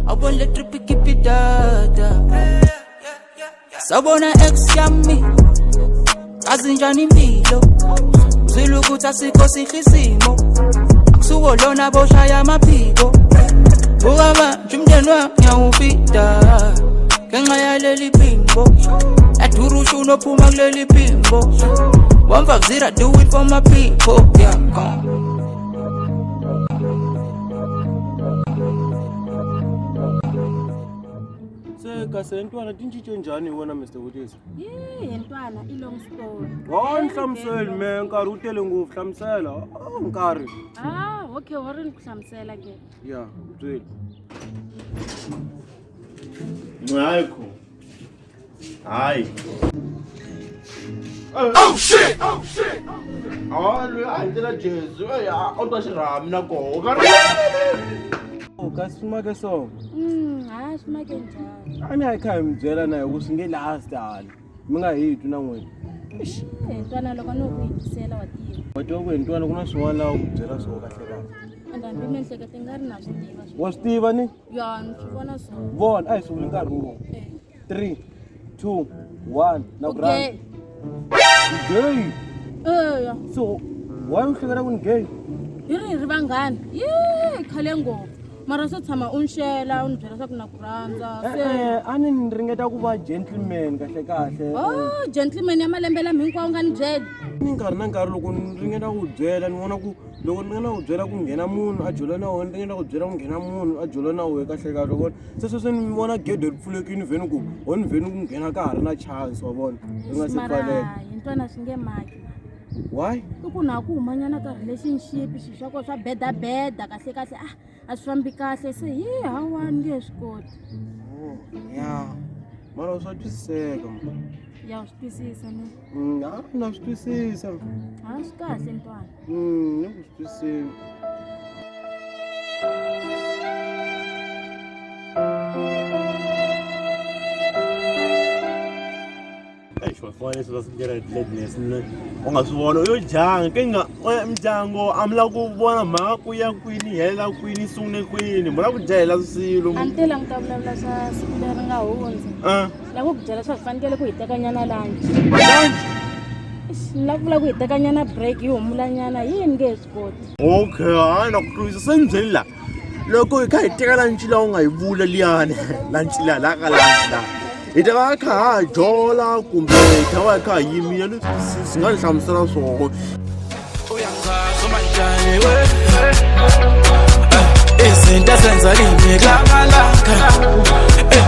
I won't let trip keep it da. Sabona ex yami azinjani impilo uzwile ukuthi asikho sihle isimo akusuko lona boshaya amaphiko ukaba nje umndeni wami ngiyawufida ngenxa yaleli phimbo adurusha unophuma kuleli phimbo wamva kuzira do it for my people yeah come Kasentwana tintshitshe njani wona Mr. Kutisa? Yentwana i long story. Nhlamuseli me nkarhi wu tele ngopfu hlamusela. Nkarhi. Okay, wa ri ni ku hlamusela ke. Yeah, byeli. Ngayikho. Hayi. Oh shit! Lo andela Jesu ya onto xirami na koka. Kasifuma ke so. Hayi simake njani. Ani ayikhaya mbyela naye ukuthi ngelast hali. Minga hithi na n'wina. Ntwana loko no ku yitisela wa tiva. Wathi kwentwana kuna swin'wana la ku byela swo kahle kahle. Andambi miehleketo nga ri na swi tiva. Wa swi tiva ni? Ya ni swi vona so. Vona a hi swi vuli nkarhi wun'we. 3 2 1 na ku rhanga. Gay. Ya. So why u hleketa ku ni gay? Ri vanghani. Khale ngopfu. Mara so tshama unshela unibyela swa ku na ku rhandza se ani ni ringeta ku va gentleman kahle kahle. Gentleman ya malembe lama hinkwawo nga ni byeli. Ni nkarhi na nkarhi loko ni ringeta ku byela ni vona ku loko ni ringeta ku byela ku nghena munhu a jola na wena ni ringeta ku byela ku nghena munhu a jola na wena kahle kahle vona se sweswo ni vona gede ri pfulekini vheni ku ni vheni ku nghena ka ha ri na chance wa vona ri nga se pfaleka. Hintwana swi nge maki. Why? I ku na ku humanyana ka relationship swi swa ko swa beda kahle kahle a swi fambi kahle se hawa ni nge swi koti. Ya mara swa twisiseka Ya swi twisisa ne. na swi twisisa. Swi kahle ntwana. Ni ku swi twisisa. Fonese va singera gladness unga swi vona yo janga ke nga mjango amla ku vona mhaka ku ya kwini hela kwini sungune kwini mara ku jahela swilo Antela ngita vulavula swa siku leri nga hundza. Lava ku byela swa ku fanekele ku hi tekanyana lunch. La vula ku hi tekanyana break hi humulanyana yini nge swi koti. Okay hayi na ku twisisa senzeni la loko hi kha hi teka lunch la u nga hi vula liyani lunch la ka lunch la hi ta va kha ha jola kumbe hi ta va kha yimile ni swi nga ni hlamusela swona uyangazi manjani we izinto ezenza kimi kulamalanga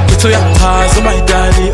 ngithi uyangazi manjani